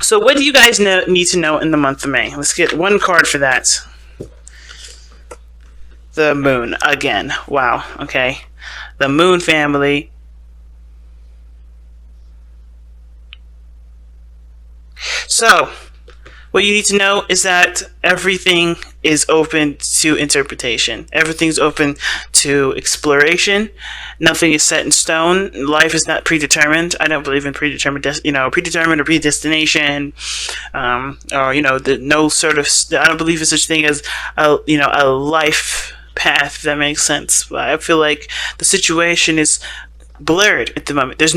So what do you guys need to know in the month of May? Let's get one card for that. The moon again. Wow. Okay. The moon family. So, what you need to know is that everything is open to interpretation. Everything's open to exploration. Nothing is set in stone. Life is not predetermined. I don't believe in predetermined or predestination, or no sort of. I don't believe in such thing as a life path. If that makes sense. I feel like the situation is blurred at the moment. There's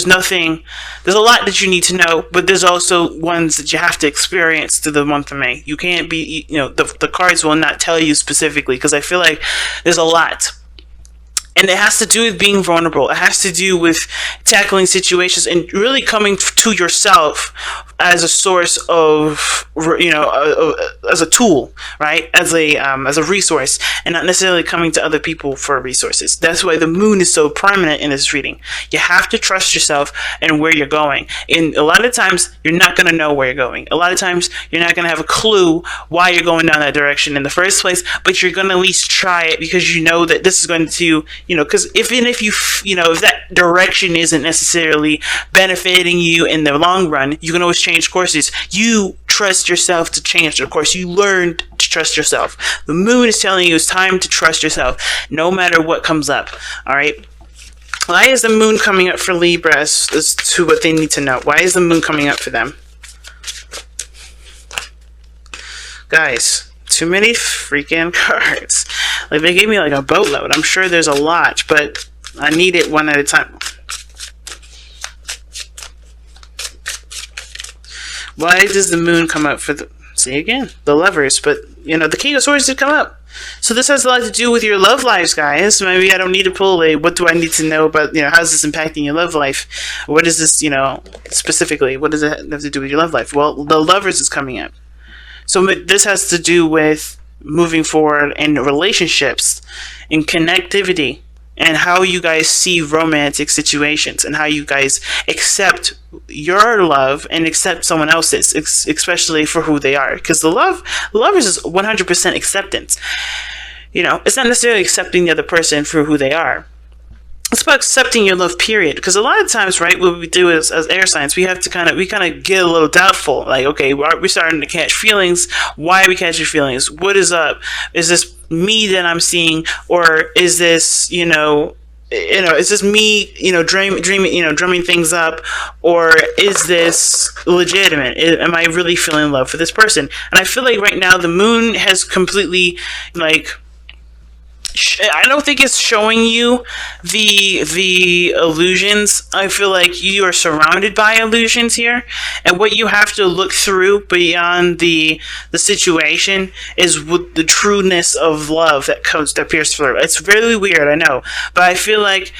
nothing. There's a lot that you need to know, but there's also ones that you have to experience through the month of May. You can't be, the cards will not tell you specifically, because I feel like there's a lot. And it has to do with being vulnerable. It has to do with tackling situations and really coming to yourself as a source of, as a tool, right? As a resource, and not necessarily coming to other people for resources. That's why the moon is so prominent in this reading. You have to trust yourself and where you're going. And a lot of times, you're not going to know where you're going. A lot of times, you're not going to have a clue why you're going down that direction in the first place, but you're going to at least try it, because you know that this is going to, because if that direction isn't necessarily benefiting you in the long run, you can always change courses. You trust yourself to change the course. You learn to trust yourself. The moon is telling you it's time to trust yourself, no matter what comes up. All right. Why is the moon coming up for Libra as to what they need to know? Why is the moon coming up for them? Guys, too many freaking cards. Like, they gave me like a boatload. I'm sure there's a lot, but I need it one at a time. Why does the moon come up for the... See, again, the Lovers. But, the King of Swords did come up. So this has a lot to do with your love lives, guys. Maybe I don't need to pull a, what do I need to know about, how's this impacting your love life? What is this, specifically? What does it have to do with your love life? Well, the Lovers is coming up. So this has to do with moving forward in relationships, in connectivity, and how you guys see romantic situations, and how you guys accept your love and accept someone else's, especially for who they are. Because the Lovers is 100% acceptance. It's not necessarily accepting the other person for who they are. It's about accepting your love, period. Because a lot of times, right, what we do is, as air signs, we have to kind of get a little doubtful. Like, okay, we're starting to catch feelings. Why are we catching feelings? What is up? Is this me that I'm seeing, or is this, is this me, drumming things up, or is this legitimate? Am I really feeling love for this person? And I feel like right now the moon has completely, I don't think it's showing you the illusions. I feel like you are surrounded by illusions here, and what you have to look through beyond the situation is with the trueness of love that appears through. It's really weird, I know, but I feel like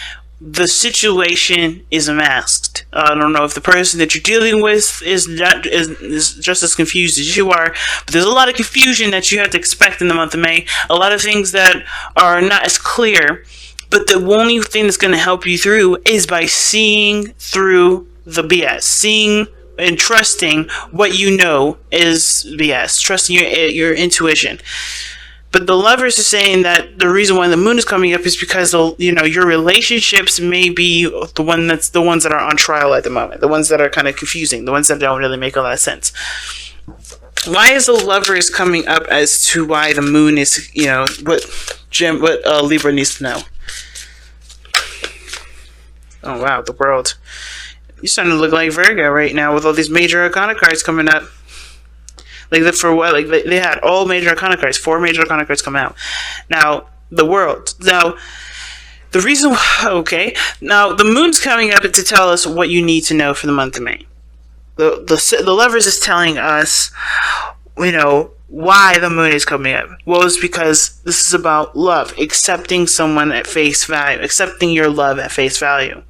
the situation is masked. I don't know if the person that you're dealing with is just as confused as you are, but there's a lot of confusion that you have to expect in the month of May. A lot of things that are not as clear, but the only thing that's going to help you through is by seeing through the BS, seeing and trusting what you know is BS, trusting your intuition. But the Lovers are saying that the reason why the moon is coming up is because, your relationships may be the ones that are on trial at the moment, the ones that are kind of confusing, the ones that don't really make a lot of sense. Why is the Lovers coming up as to why the moon is, what Libra needs to know? Oh wow, the World. You're starting to look like Virgo right now with all these major arcana cards coming up. Like, for what? Like, they had all major arcana cards, 4 major arcana cards come out. Now, the World. Now, the reason, okay. Now, the moon's coming up to tell us what you need to know for the month of May. The Lovers is telling us, why the moon is coming up. Well, it's because this is about love, accepting someone at face value, accepting your love at face value.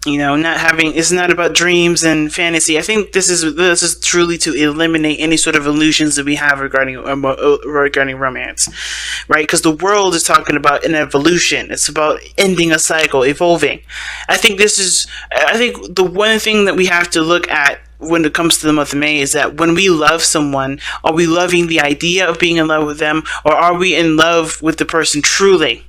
Not having, it's not about dreams and fantasy. I think this is truly to eliminate any sort of illusions that we have regarding romance, right? Because the world is talking about an evolution. It's about ending a cycle, evolving. I think the one thing that we have to look at when it comes to the month of May is that when we love someone, are we loving the idea of being in love with them, or are we in love with the person truly?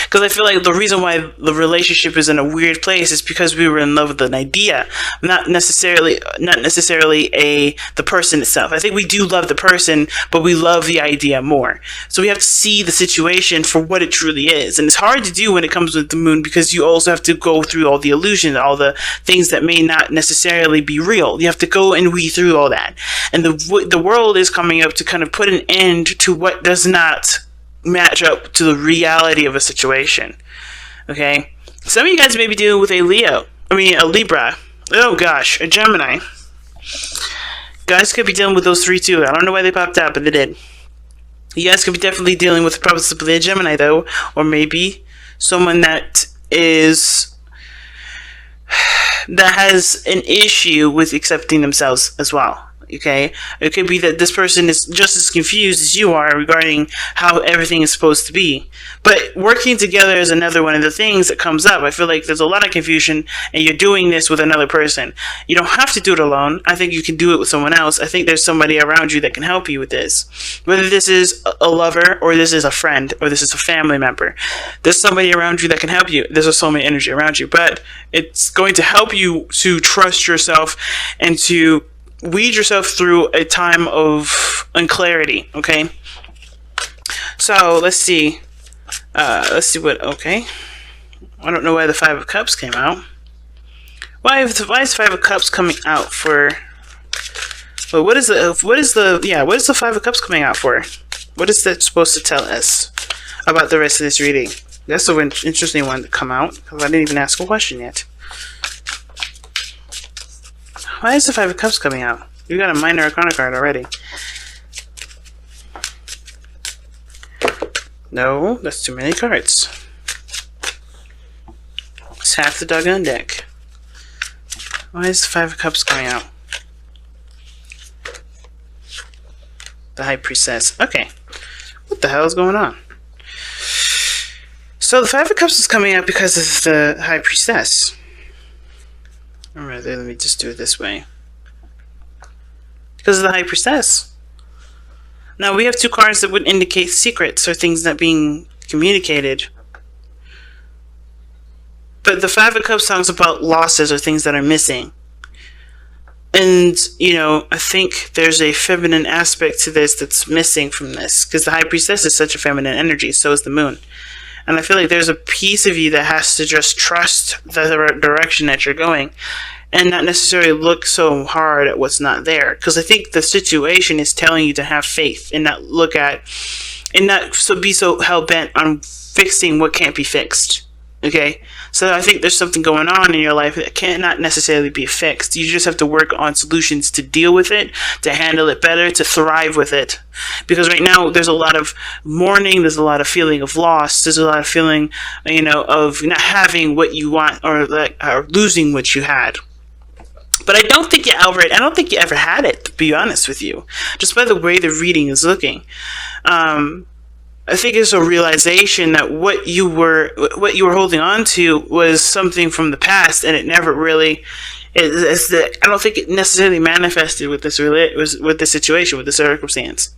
Because I feel like the reason why the relationship is in a weird place is because we were in love with an idea, not necessarily the person itself. I think we do love the person, but we love the idea more. So we have to see the situation for what it truly is, and it's hard to do when it comes with the moon, because you also have to go through all the illusions, all the things that may not necessarily be real. You have to go and weed through all that, and the world is coming up to kind of put an end to what does not match up to the reality of a situation. Okay, some of you guys may be dealing with a Libra. Oh gosh, a Gemini. Guys could be dealing with those three too. I don't know why they popped out, but they did. You guys could be definitely dealing with possibly a Gemini though, or maybe someone that has an issue with accepting themselves as well. Okay, it could be that this person is just as confused as you are regarding how everything is supposed to be. But working together is another one of the things that comes up. I feel like there's a lot of confusion, and you're doing this with another person. You don't have to do it alone. I think you can do it with someone else. I think there's somebody around you that can help you with this. Whether this is a lover, or this is a friend, or this is a family member, there's somebody around you that can help you. There's a soulmate energy around you, but it's going to help you to trust yourself and to weed yourself through a time of unclarity. Okay, so let's see okay, I don't know why the Five of Cups came out. Why is Five of Cups coming out for? Well, what is the Five of Cups coming out for? What is that supposed to tell us about the rest of this reading? That's an interesting one to come out, because I didn't even ask a question yet. Why is the Five of Cups coming out? You got a minor arcana card already. No, that's too many cards. It's half the doggone deck. Why is the Five of Cups coming out? The High Priestess. Okay. What the hell is going on? So the Five of Cups is coming out because of the High Priestess. Or rather, let me just do it this way. Because of the High Priestess. Now, we have two cards that would indicate secrets or things not being communicated. But the Five of Cups talks about losses or things that are missing. And, I think there's a feminine aspect to this that's missing from this. Because the High Priestess is such a feminine energy, so is the moon. And I feel like there's a piece of you that has to just trust the direction that you're going, and not necessarily look so hard at what's not there. Because I think the situation is telling you to have faith and not be so hell-bent on fixing what can't be fixed. Okay? So I think there's something going on in your life that cannot necessarily be fixed. You just have to work on solutions to deal with it, to handle it better, to thrive with it. Because right now there's a lot of mourning, there's a lot of feeling of loss, there's a lot of feeling, of not having what you want, or losing what you had. But I don't think you ever had it, to be honest with you. Just by the way the reading is looking. I think it's a realization that what you were holding on to was something from the past, and it never really. I don't think it necessarily manifested with this situation, with the circumstance.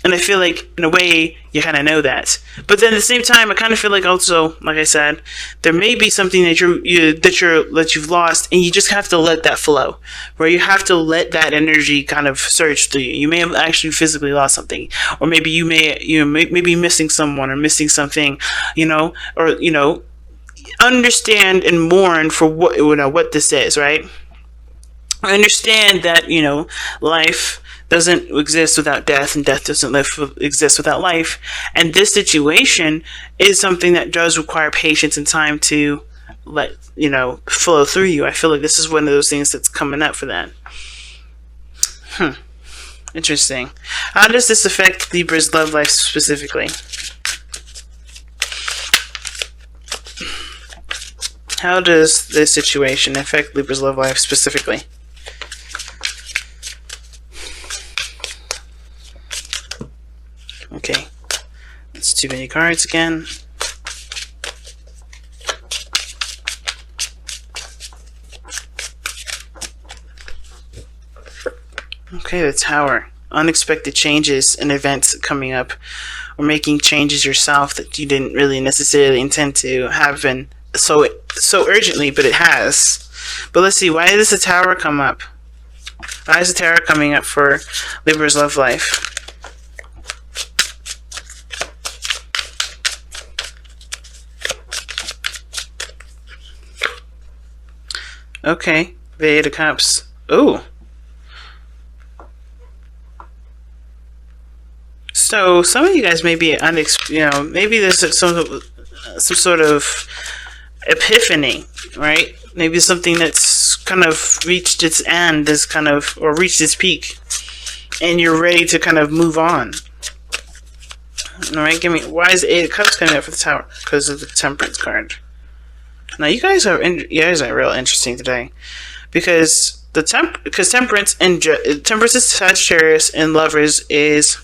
And I feel like, in a way, you kind of know that. But then at the same time, I kind of feel like also, like I said, there may be something that you've lost, and you just have to let that flow. Where you have to let that energy kind of surge through you. You may have actually physically lost something, or maybe you may be missing someone or missing something, understand and mourn for what this is, right? I understand that life doesn't exist without death, and death doesn't exist without life. And this situation is something that does require patience and time to let flow through you. I feel like this is one of those things that's coming up for that. Interesting. How does this affect Libra's love life specifically? How does this situation affect Libra's love life specifically? Okay, that's too many cards again. Okay, the Tower. Unexpected changes and events coming up, or making changes yourself that you didn't really necessarily intend to happen so urgently, but it has. But let's see, why does the Tower come up? Why is the Tower coming up for Libra's love life? Okay, the Eight of Cups. Ooh. So some of you guys may be maybe there's some sort of epiphany, right? Maybe something that's kind of reached its end, or reached its peak, and you're ready to kind of move on. All right, why is the Eight of Cups coming up for the Tower? Because of the Temperance card. Now you guys are real interesting today, because Temperance is Sagittarius and Lovers is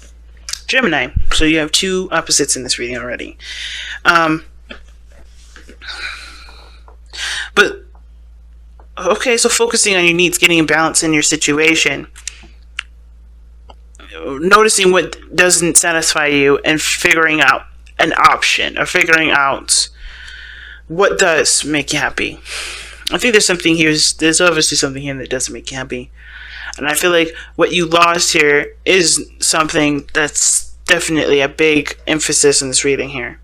Gemini. So you have two opposites in this reading already. But okay, so focusing on your needs, getting a balance in your situation, noticing what doesn't satisfy you, and figuring out an option, or figuring out what does make you happy. I think there's obviously something here that doesn't make you happy. And I feel like what you lost here is something that's definitely a big emphasis in this reading here.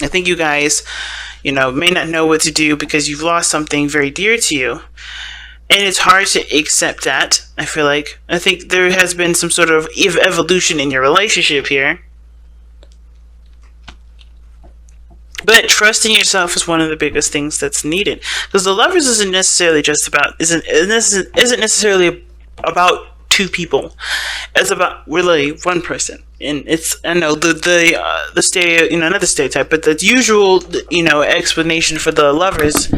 I think you guys, may not know what to do because you've lost something very dear to you. And it's hard to accept that, I feel like. I think there has been some sort of evolution in your relationship here. But trusting yourself is one of the biggest things that's needed, because the Lovers isn't necessarily two people. It's about really one person, and not the stereotype, but the usual explanation for the Lovers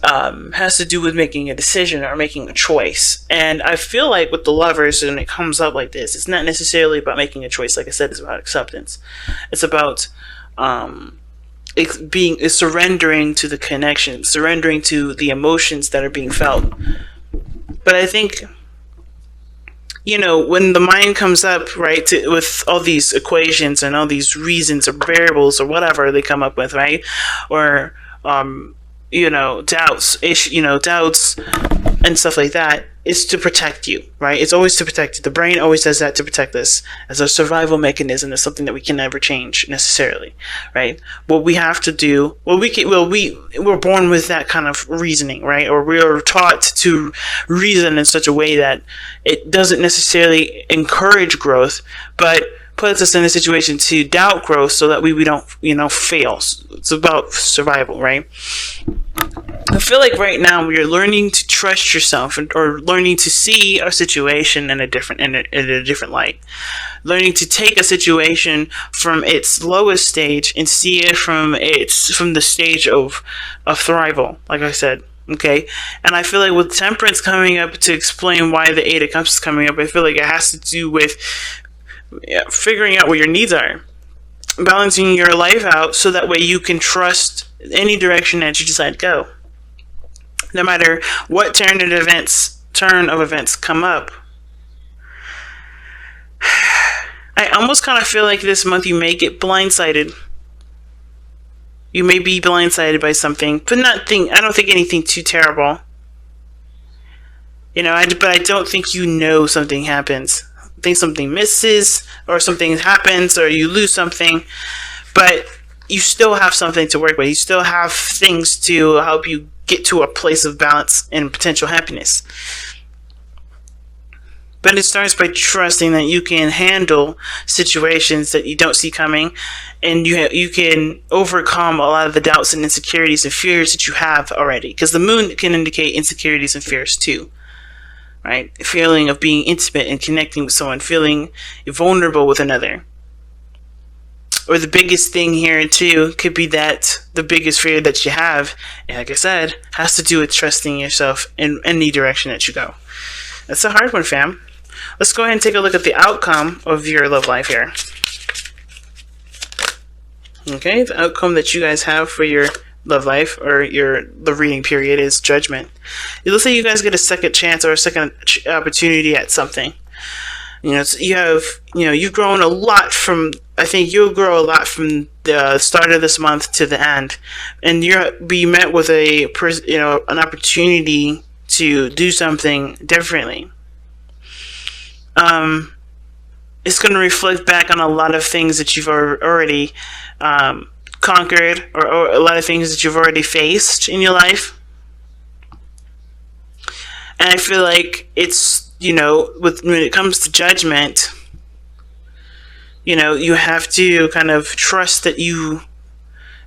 has to do with making a decision or making a choice. And I feel like with the Lovers, when it comes up like this, it's not necessarily about making a choice. Like I said, it's about acceptance. It's about surrendering to the connection, surrendering to the emotions that are being felt. But I think, when the mind comes up, right, with all these equations and all these reasons or variables or whatever they come up with, right, or doubts and stuff like that, is to protect you, right? It's always to protect you. The brain always does that to protect us as a survival mechanism. It's something that we can never change necessarily, right? What we have to do, we're born with that kind of reasoning, right? Or we're taught to reason in such a way that it doesn't necessarily encourage growth, but puts us in a situation to doubt growth so that we don't, fail. It's about survival, right? I feel like right now we are learning to trust yourself, or learning to see a situation in a different light. Learning to take a situation from its lowest stage and see it from the stage of thrival, like I said. Okay, and I feel like with Temperance coming up to explain why the Eight of Cups is coming up, I feel like it has to do with figuring out what your needs are, balancing your life out so that way you can trust any direction that you decide to go. No matter what turn of events come up. I almost kind of feel like this month you may get blindsided. You may be blindsided by something, but I don't think anything too terrible. But I don't think something happens. I think something misses, or something happens, or you lose something, but you still have something to work with. You still have things to help you get to a place of balance and potential happiness. But it starts by trusting that you can handle situations that you don't see coming, and you can overcome a lot of the doubts and insecurities and fears that you have already. Because the moon can indicate insecurities and fears too. Right? A feeling of being intimate and connecting with someone, feeling vulnerable with another. or the biggest thing here too could be that the biggest fear that you have, and like I said, has to do with trusting yourself in any direction that you go. That's a hard one, fam. Let's go ahead and take a look at the outcome of your love life here. Okay, the outcome that you guys have for your love life or the reading period is Judgment. It looks like you guys get a second chance or a second opportunity at something. You've grown a lot from. I think you'll grow a lot from the start of this month to the end, and you'll be met with an opportunity to do something differently. It's going to reflect back on a lot of things that you've already conquered, or a lot of things that you've already faced in your life. And I feel like it's, when it comes to Judgment, you have to kind of trust that you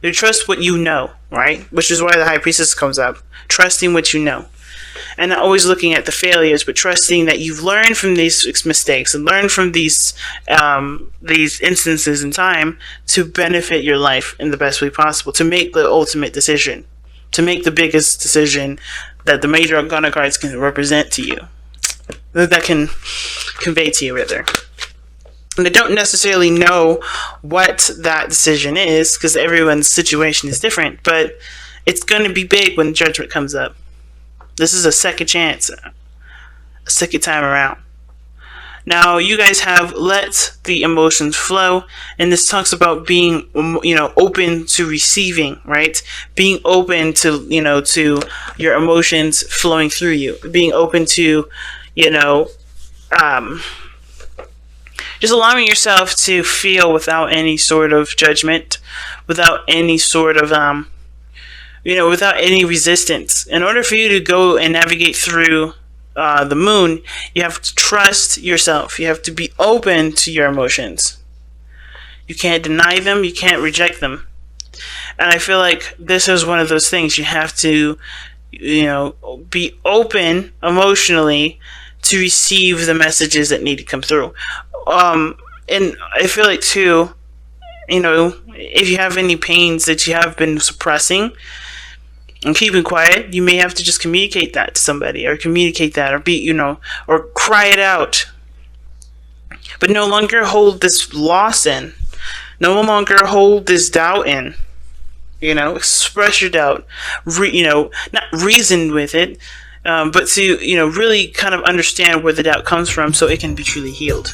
trust what you know, right? Which is why the High Priestess comes up. Trusting what you know. And not always looking at the failures, but trusting that you've learned from these mistakes and learned from these instances in time to benefit your life in the best way possible, to make the ultimate decision, to make the biggest decision that the major arcana cards can represent to you, that can convey to you, rather. And I don't necessarily know what that decision is, because everyone's situation is different, but it's going to be big when Judgment comes up. This is a second chance, a second time around. Now, you guys have let the emotions flow, and this talks about being, open to receiving, right? Being open to, to your emotions flowing through you. Being open to, just allowing yourself to feel without any sort of judgment, without any sort of, without any resistance. In order for you to go and navigate through the moon, you have to trust yourself. You have to be open to your emotions. You can't deny them. You can't reject them. And I feel like this is one of those things. You have to, be open emotionally to receive the messages that need to come through. And I feel like too, if you have any pains that you have been suppressing and keeping quiet, you may have to just communicate that to somebody, or communicate that, or or cry it out. But no longer hold this loss in. No longer hold this doubt in. Express your doubt. Not reason with it, but to, really kind of understand where the doubt comes from so it can be truly healed.